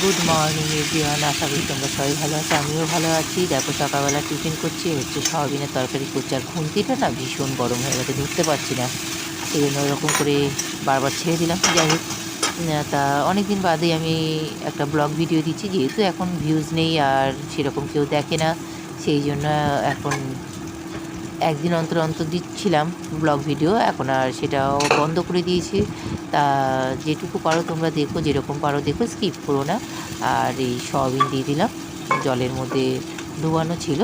Good morning everyone, আশা করি তোমরা সবাই ভালো আছো। আমিও ভালো আছি। দেখো সকালবেলা টিফিন করছি, হচ্ছে সয়াবিনের তরকারি করছি। আর খুন্তিটা না ভীষণ গরম হয়ে গেছে, ধরতে পারছি না, সেই জন্য ওরকম করে বারবার ছেড়ে দিলাম। যাই হোক, তা অনেক দিন বাদেই আমি একটা ব্লগ ভিডিও দিচ্ছি, যেহেতু এখন ভিউজ নেই আর সেরকম কেউ দেখে না, সেই জন্য এখন একদিন অন্তর অন্তর দিচ্ছিলাম ব্লগ ভিডিও। এখন আর সেটাও বন্ধ করে দিয়েছি। তা যেটুকু পারো তোমরা দেখো, যেরকম পারো দেখো, স্কিপ করো না। আর এই সয়াবিন দিয়ে দিলাম, জলের মধ্যে ডুবানো ছিল।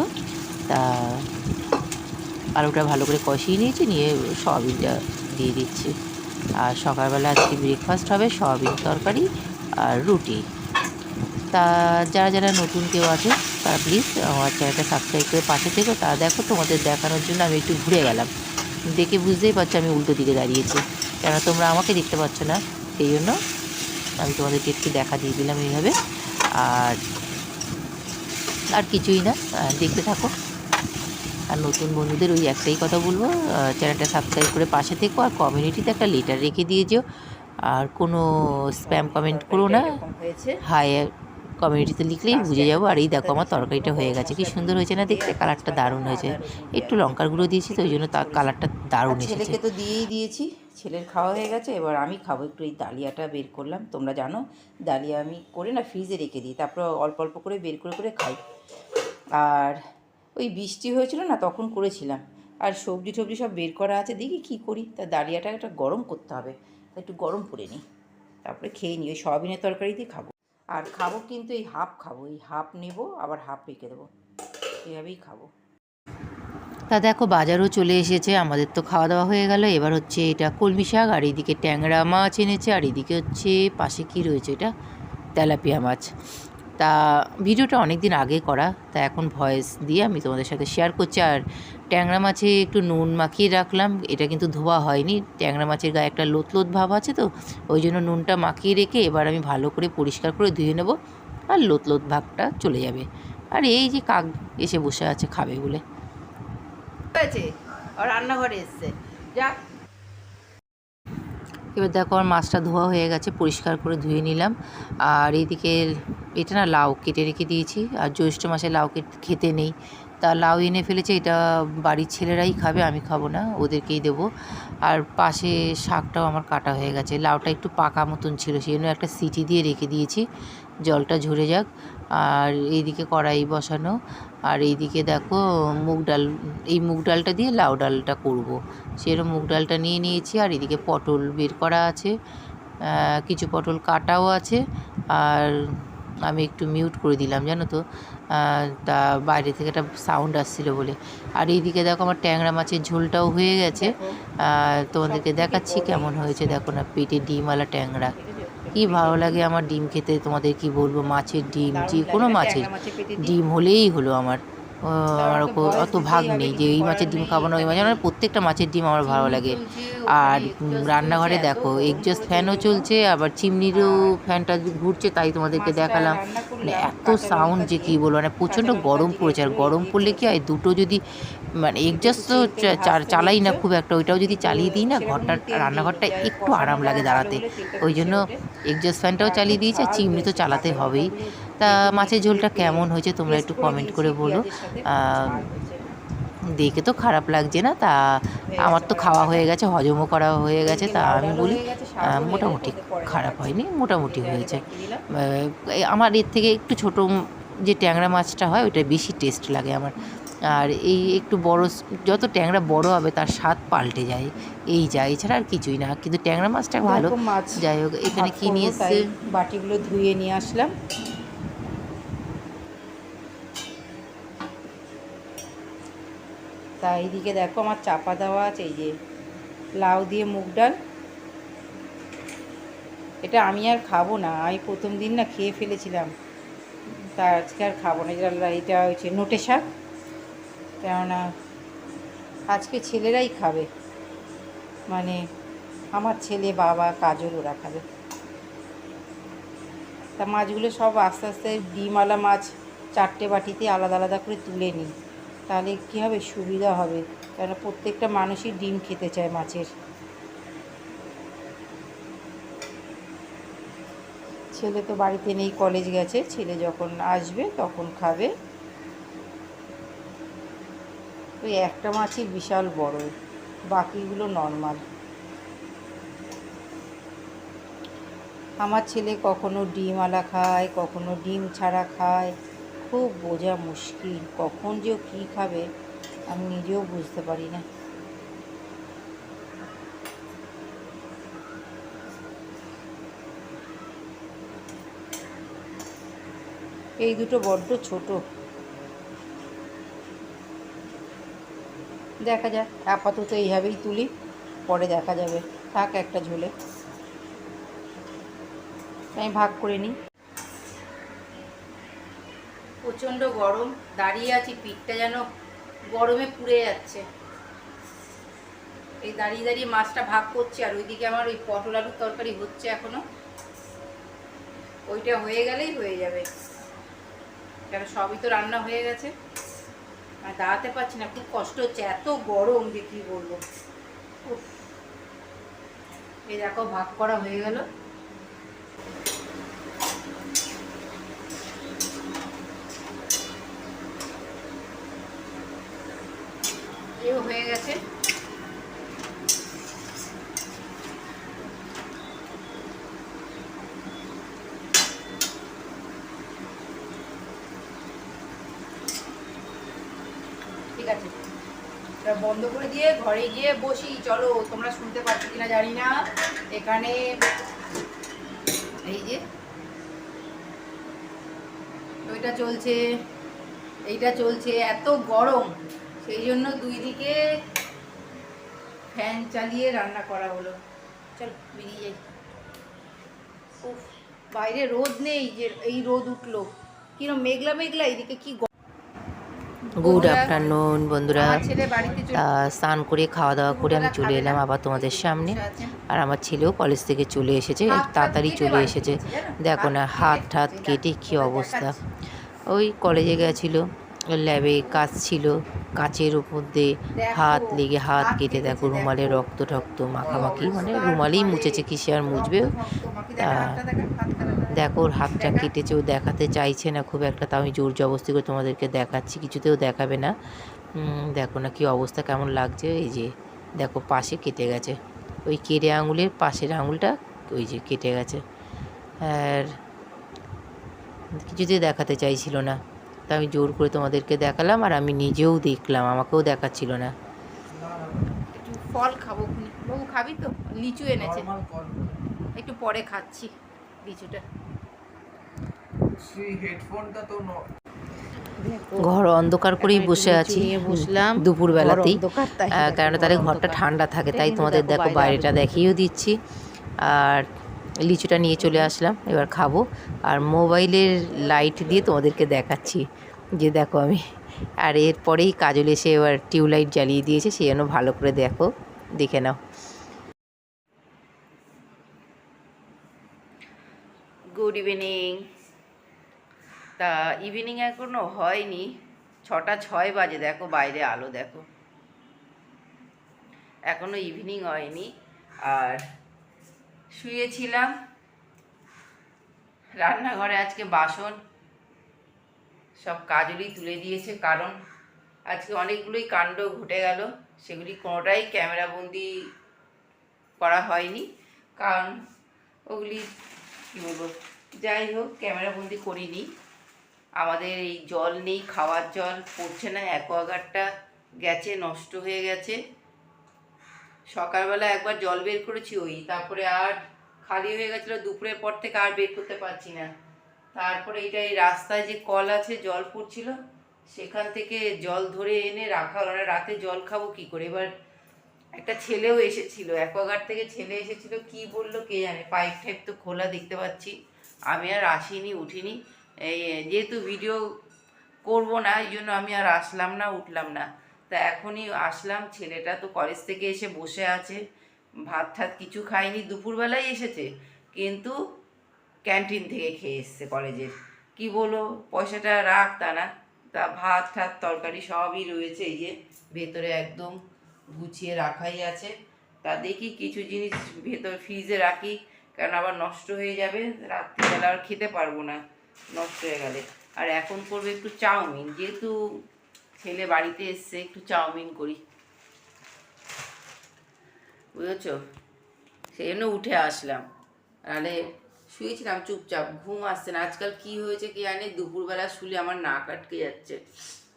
তা আলুটা ভালো করে কষিয়ে নিয়েছি, নিয়ে সয়াবিনটা দিয়ে দিচ্ছি। আর সকালবেলা আজকে ব্রেকফাস্ট হবে সয়াবিন তরকারি আর রুটি। তা যারা যারা নতুন কেউ আছে তারা প্লিজ আমার চ্যানেলটা সাবস্ক্রাইব করে পাশে থেকো। তা দেখো, তোমাদের দেখানোর জন্য আমি একটু ঘুরে গেলাম, দেখে বুঝতেই পারছো আমি উল্টো দিকে দাঁড়িয়েছি, কেন তোমরা আমাকে দেখতে পাচ্ছ না, সেই জন্য আমি তোমাদেরকে একটু দেখা দিয়ে দিলাম এইভাবে। আর আর কিছুই না, দেখতে থাকো। আর নতুন বন্ধুদের ওই একটাই কথা বলবো, চ্যানেলটা সাবস্ক্রাইব করে পাশে থেকো। আর কমিউনিটিতে একটা লেটার রেখে দিয়ে যেও, আর কোনো স্প্যাম কমেন্ট করো না। হাই কমিউনিটিতে লিখলেই বুঝে যাবো। আর এই দেখো, আমার তরকারিটা হয়ে গেছে, কি সুন্দর হয়েছে না দেখতে, কালারটা দারুণ হয়েছে। একটু লঙ্কার গুঁড়ো দিয়েছি তো, ওই জন্য তার কালারটা দারুণ এসেছে। ছেলেকে তো দিয়েই দিয়েছি, ছেলের খাওয়া হয়ে গেছে, এবার আমি খাবো। একটু এই ডালিয়াটা বের করলাম, তোমরা জানো ডালিয়া আমি করে না ফ্রিজে রেখে দিই, তারপর অল্প অল্প করে বের করে করে খাই। আর ওই বৃষ্টি হয়েছিল না, তখন করেছিলাম। আর সবজি টবজি সব বের করা আছে, দেখি কী করি। তা ডালিয়াটা একটা গরম করতে হবে, তা একটু গরম করে নিই, তারপরে খেয়ে নিই। ওই সয়াবিনের তরকারি দিয়ে খাবো। আর খাবো কিন্তু এই হাফ খাবো, এই হাফ নেব, আবার হাফ রেখে দেবো, এভাবেই খাবো। তা দেখো, বাজারও চলে এসেছে, আমাদের তো খাওয়া দাওয়া হয়ে গেল। এবার হচ্ছে এটা কলমি শাক, আর এইদিকে ট্যাংরা মাছ এনেছে, আর এদিকে হচ্ছে পাশে কী রয়েছে, এটা তেলাপিয়া মাছ। তা ভিডিওটা অনেক দিন আগে করা, তা এখন ভয়েস দিয়ে আমি তোমাদের সাথে শেয়ার করছি। আর ট্যাংরা মাছে একটু নুন মাখিয়ে রাখলাম, এটা কিন্তু ধোয়া হয়নি। ট্যাংরা মাছের গায়ে একটা লোত লোত ভাব আছে, তো ওই জন্য নুনটা মাখিয়ে রেখে এবার আমি ভালো করে পরিষ্কার করে ধুয়ে নেব, আর লোত লোত ভাবটা চলে যাবে। আর এই যে কাক এসে বসে আছে খাবে বলে, হয়েছে, আর রান্নাঘরে এসছে, যা। এবার দেখো, আমার মাছটা ধোয়া হয়ে গেছে, পরিষ্কার করে ধুয়ে নিলাম। আর এইদিকে এটা না লাউ কেটে রেখে দিয়েছি, আর জ্যৈষ্ঠ মাসে লাউ খেতে নেই, তা লাউ এনে ফেলেছে। এটা বাড়ির ছেলেরাই খাবে, আমি খাবো না, ওদেরকেই দেবো। আর পাশে শাকটাও আমার কাটা হয়ে গেছে, লাউটা একটু পাকা মতন ছিল, সেই জন্য একটা সিটি দিয়ে রেখে দিয়েছি, জলটা ঝরে যাক। আর এইদিকে কড়াই বসানো, আর এইদিকে দেখো মুগ ডাল, এই মুগ ডালটা দিয়ে লাউ ডালটা করব, সেরকম মুগ ডালটা নিয়ে নিয়েছি। আর এদিকে পটল বের করা আছে, কিছু পটল কাটাও আছে। আর আমি একটু মিউট করে দিলাম জানো তো, তা বাইরে থেকে একটা সাউন্ড আসছিল বলে। আর এইদিকে দেখো, আমার ট্যাংরা মাছের ঝোলটাও হয়ে গেছে, তোমাদেরকে দেখাচ্ছি কেমন হয়েছে। দেখো না, পেটে ডিমওয়ালা ট্যাংরা, কি ভালো লাগে আমার ডিম খেতে, তোমাদের কি বলবো। মাছের ডিম, যে কোনো মাছের ডিম হলেই হলো আমার। আমার অত ভাগ নেই যে এই মাছের ডিম খাবো না, ওই মাছের, আমার প্রত্যেকটা মাছের ডিম আমার ভালো লাগে। আর রান্নাঘরে দেখো এগজস্ট ফ্যানও চলছে, আবার চিমনিরও ফ্যানটা ঘুরছে, তাই তোমাদেরকে দেখালাম। মানে এত সাউন্ড যে কী বলবো, মানে প্রচণ্ড গরম পড়েছে। আর গরম পড়লে কি হয়, দুটো যদি মানে এগজস্ট তো চালাই না খুব একটা, ওইটাও যদি চালিয়ে দিই না, ঘরটা রান্নাঘরটা একটু আরাম লাগে দাঁড়াতে, ওই জন্য এগজস্ট ফ্যানটাও চালিয়ে দিয়েছি। আর চিমনি তো চালাতে হবেই। তা মাছের ঝোলটা কেমন হয়েছে তোমরা একটু কমেন্ট করে বলো। দেখে তো খারাপ লাগছে না, তা আমার তো খাওয়া হয়ে গেছে, হজমও করা হয়ে গেছে, তা আমি বলি মোটামুটি খারাপ হয়নি, মোটামুটি হয়েছে। আমার এর থেকে একটু ছোটো যে ট্যাংরা মাছটা হয়, ওইটা বেশি টেস্ট লাগে আমার। আর এই একটু বড়, যত ট্যাংরা বড় হবে তার স্বাদ পাল্টে যায়, এই যা, এছাড়া আর কিছুই না, কিন্তু ট্যাংরা মাছটা ভালো। যাই হোক, এখানে কি নিয়ে এসছে, বাটিগুলো ধুয়ে নিয়ে আসলাম। তা এইদিকে দেখো, আমার চাপা দেওয়া আছে, এই যে লাউ দিয়ে মুগ ডাল। এটা আমি আর খাবো না, আমি প্রথম দিন না খেয়ে ফেলেছিলাম, তা আজকে আর খাবো না। এটা হচ্ছে নোটে শাক, কেননা আজকে ছেলেরাই খাবে, মানে আমার ছেলে, বাবা, কাজল, ওরা খাবে। তা মাছগুলো সব আস্তে আস্তে, ডিমওয়ালা মাছ 4টে বাটিতে আলাদা আলাদা করে তুলে নিই, তাহলে কী হবে, সুবিধা হবে, কেননা প্রত্যেকটা মানুষই ডিম খেতে চায় মাছের। ছেলে তো বাড়িতে নেই, কলেজ গেছে। ছেলে যখন আসবে তখন খাবে। ওই একটা মাছই বিশাল বড়, বাকিগুলো নর্মাল। আমার ছেলে কখনো ডিমওয়ালা খায়, কখনো ডিম ছাড়া খায়, খুব বোঝা মুশকিল। কখন যে ও কী খাবে আমি নিজেও বুঝতে পারি না। এই দুটো বড্ড ছোট। দেখা যাক, আপাতত এইভাবেই তুলি, পরে দেখা যাবে। থাক একটা ঝোলে, আমি ভাগ করে নিই। প্রচণ্ড গরম, দাঁড়িয়ে আছি, পিঠটা যেন গরমে পুড়ে যাচ্ছে। এই দাঁড়িয়ে দাঁড়িয়ে মাছটা ভাগ করছি, আর ওইদিকে আমার ওই পটল আলুর তরকারি হচ্ছে এখনো। ওইটা হয়ে গেলেই হয়ে যাবে, কেন সবই তো রান্না হয়ে গেছে। আর দাঁড়াতে পারছি না, খুব কষ্ট হচ্ছে, এত গরম যে কী বলবো। এই দেখো ভাগ করা হয়ে গেল। এও হয়ে গেছে। ঠিক আছে, এটা বন্ধ করে দিয়ে ঘরে গিয়ে বসি। চলো, তোমরা শুনতে পাচ্ছ কিনা জানি না। এখানে এই যে ওইটা চলছে, এইটা চলছে, এত গরম, সেই জন্য দুই দিকে ফ্যান চালিয়ে রান্না করা হলো। চলো বেরিয়ে যাই। উফ, বাইরে রোদ নেই, যে এই রোদ উঠলো, কিরম মেঘলা মেঘলা, এইদিকে কি। গুড আফটারনুন বন্ধুরা। স্নান করে খাওয়া দাওয়া করে আমি চলে এলাম আবার তোমাদের সামনে। আর আমার ছেলেও কলেজ থেকে চলে এসেছে, তাড়াতাড়ি চলে এসেছে। দেখো না, হাত ঠাত কেটে কী অবস্থা। ওই কলেজে গেছিলো, ল্যাবে কাজ ছিল, কাচের উপর দিয়ে হাত লেগে হাত কেটে দেখো রুমালে রক্ত ঠক্ত মাখামাখি, মানে রুমালেই মুছেছে, কি সে আর মুছবে। তা দেখো ওর হাতটা কেটেছে, ও দেখাতে চাইছে না খুব একটা, তা আমি জোর জবরদস্তি করে তোমাদেরকে দেখাচ্ছি, কিছুতেও দেখাবে না। দেখো না কি অবস্থা, কেমন লাগছে। এই যে দেখো পাশে কেটে গেছে, ওই কেড়ে আঙুলের পাশের আঙুলটা ওই যে কেটে গেছে। আর কিছুতেই দেখাতে চাইছিল না, তা আমি জোর করে তোমাদেরকে দেখালাম, আর আমি নিজেও দেখলাম, আমাকেও দেখাচ্ছিল না। একটু ফল খাবো, বাবু খাবি তো? লিচু এনেছে, একটু পরে খাচ্ছি লিচুটা। ঘর অন্ধকার করেই বসে আছি, বসলাম দুপুরবেলাতেই, কারণ তাহলে ঘরটা ঠান্ডা থাকে, তাই তোমাদের দেখো বাইরেটা দেখিয়েও দিচ্ছি। আর লিচুটা নিয়ে চলে আসলাম, এবার খাবো। আর মোবাইলের লাইট দিয়ে তোমাদেরকে দেখাচ্ছি যে দেখো আমি। আর এরপরেই কাজল এসে এবার টিউবলাইট জ্বালিয়ে দিয়েছে, সেই জন্য ভালো করে দেখো, দেখে নাও। Good evening. তা ইভিনিং এখনো হয়নি, 6:06 বাজে, দেখো বাইরে আলো দেখো, এখনো ইভিনিং হয়নি। আর শুয়েছিলাম, রান্নাঘরে আজকে বাসন সব কাজলই তুলে দিয়েছে, কারণ আজকে অনেকগুলোই কাণ্ড ঘটে গেল, সেগুলি কোনোটাই ক্যামেরাবন্দি করা হয়নি, কারণ ওগুলি কী বলবো, যাই হোক ক্যামেরাবন্দি করিনি। আমাদের এই জল নেই, খাওয়ার জল পড়ছে না, অ্যাকোয়াগার্ডটা গেছে, নষ্ট হয়ে গেছে। সকালবেলা একবার জল বের করেছি, ওই তারপরে আর খালি হয়ে গেছিলো, দুপুরের পর থেকে আর বের করতে পারছি না। তারপরে এটা এই রাস্তায় যে কল আছে, জল পড়ছিল, সেখান থেকে জল ধরে এনে রাখা হলো না, রাতে জল খাবো কী করে। এবার একটা ছেলেও এসেছিল, অ্যাকোয়াগার্ড থেকে ছেলে এসেছিল, কি বললো কে জানে, পাইপ টাইপ তো খোলা দেখতে পাচ্ছি। আমি আর আসিনি, উঠিনি, এই যেহেতু ভিডিও করব না, এই জন্য আমি আর আসলাম না, উঠলাম না। তা এখনই আসলাম, ছেলেটা তো কলেজ থেকে এসে বসে আছে, ভাত ঠাত কিছু খায়নি, দুপুরবেলায় এসেছে, কিন্তু ক্যান্টিন থেকে খেয়ে এসছে কলেজের। কি বলো, পয়সাটা রাখ তা না, তা ভাত ঠাত তরকারি সবই রয়েছে, এই যে ভেতরে একদম গুছিয়ে রাখাই আছে। তা দেখি কিছু জিনিস ভেতর ফ্রিজে রাখি, কারণ আবার নষ্ট হয়ে যাবে, রাত্রিবেলা আর খেতে পারবো না নষ্ট হয়ে গেলে। আর এখন করবে একটু চাউমিন, যেহেতু ছেলে বাড়িতে এসছে একটু চাউমিন করি, বুঝেছ, সেই জন্য উঠে আসলাম, নাহলে শুয়েছিলাম চুপচাপ, ঘুম আসছে না। আজকাল কি হয়েছে কি জানি, দুপুরবেলা শুলে আমার নাক আটকে যাচ্ছে,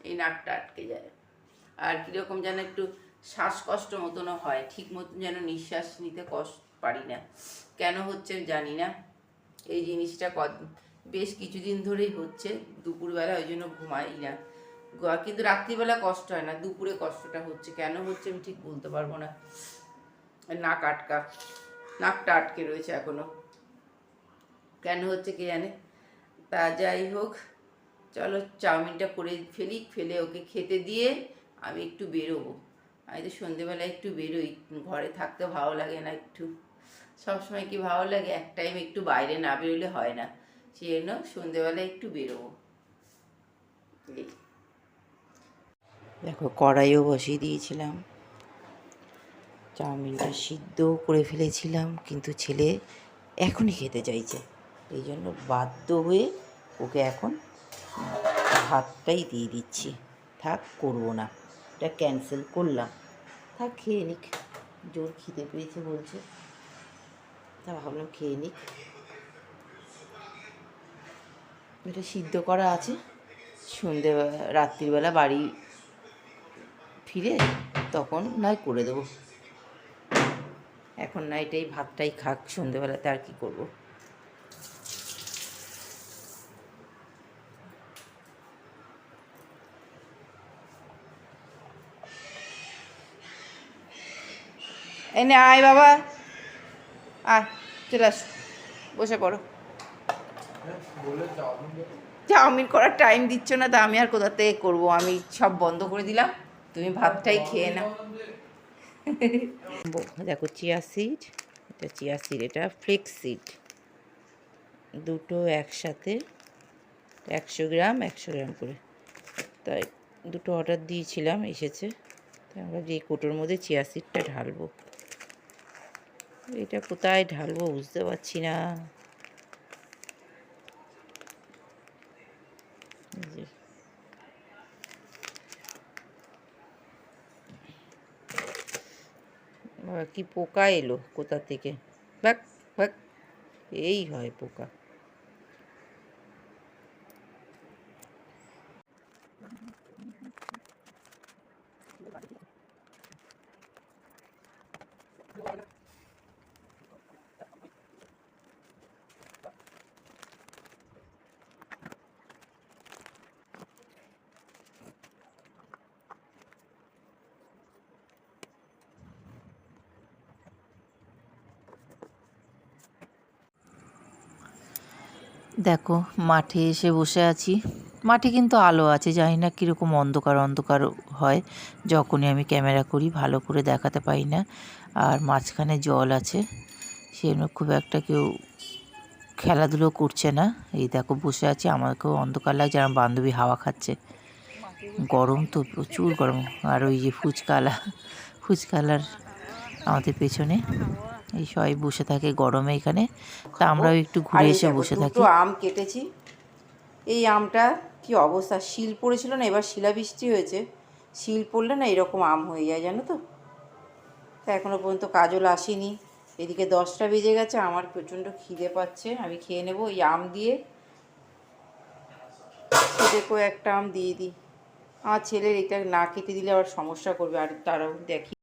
এই নাকটা আটকে যায়, আর কীরকম যেন একটু শ্বাসকষ্ট মতনও হয়, ঠিক মতন যেন নিঃশ্বাস নিতে কষ্ট পারি না, কেন হচ্ছে জানি না। এই জিনিসটা বেশ কিছুদিন ধরেই হচ্ছে, দুপুরবেলা ওই জন্য ঘুমাই না, কিন্তু রাত্রিবেলা কষ্ট হয় না, দুপুরে কষ্টটা হচ্ছে, কেন হচ্ছে আমি ঠিক বলতে পারবো না। নাকটা আটকে রয়েছে এখনো, কেন হচ্ছে কে জানে। তা যাই হোক, চলো চাউমিনটা করে ফেলে ওকে খেতে দিয়ে আমি একটু বেরোবো। আমি তো সন্ধেবেলা একটু বেরোই, ঘরে থাকতে ভালো লাগে না, একটু সবসময় কি ভালো লাগে, এক টাইম একটু বাইরে না বেরোলে হয় না, সেই জন্য সন্ধেবেলা একটু বেরোবো। দেখো কড়াইও বসিয়ে দিয়েছিলাম, চাউমিনটা সিদ্ধ করে ফেলেছিলাম, কিন্তু ছেলে এখনই খেতে চাইছে, এই জন্য বাধ্য হয়ে ওকে এখন ভাতটাই দিয়ে দিচ্ছি। থাক, করবো না, এটা ক্যান্সেল করলাম, থাক খেয়ে নিক, জোর খিদে পেয়েছে বলছে, তা ভাবলাম খেয়ে নিক। এটা সিদ্ধ করা আছে, রাত্রিবেলা বাড়ি ফিরে তখন নয় করে দেবো, এখন না এটাই ভাতটাই খাক, সন্ধেবেলাতে আর কি করব। এনে আয় বাবা, আয় চলে আস, বসে পড়ো। চাউমিন করার টাইম দিচ্ছ না, তা আমি আর কোথা থেকে করবো, আমি সব বন্ধ করে দিলাম, তুমি ভাতটাই খেয়ে নাও। দেখো চিয়া সিড, এটা চিয়া সিড, এটা ফ্লেক্স সিড, দুটো একসাথে 100 গ্রাম করে, তাই দুটো অর্ডার দিয়েছিলাম, এসেছে, তাই আমরা যে কোটোর মধ্যে চিয়া সিডটা ঢালবো, এটা কোথায় ঢালবো বুঝতে পারছি না। কি পোকা এলো কোথা থেকে, বাক বাক, এই হয় পোকা। দেখো মাঠে এসে বসে আছি, মাঠে কিন্তু আলো আছে, জানি না কীরকম অন্ধকার অন্ধকার হয়, যখনই আমি ক্যামেরা করি ভালো করে দেখাতে পাই না, আর মাঝখানে জল আছে, সেজন্য খুব একটা কেউ খেলাধুলো করছে না। এই দেখো বসে আছি, আমাকেও অন্ধকার লাগছে, আমার বান্ধবী হাওয়া খাচ্ছে, গরম তো প্রচুর গরম, আর ওই যে ফুচকালার আমাদের পেছনে এই সবাই বসে থাকে গরমে এখানে, তা আমরাও একটু ঘুরে এসে বসে থাকি। আম কেটেছি, এই আমটা কি অবস্থা, শিল পড়েছিল না, এবার শিলাবৃষ্টি হয়েছে, শিল পড়লে না এরকম আম হয়ে যায় জানো তো। তা এখনও পর্যন্ত কাজল আসেনি, এদিকে 10টা বেজে গেছে, আমার প্রচণ্ড খিদে পাচ্ছে, আমি খেয়ে নেবো এই আম দিয়ে। ছেলেকেও একটা আম দিয়ে দিই, আমার ছেলের এটা না কেটে দিলে আবার সমস্যা করবে, আর তারাও দেখি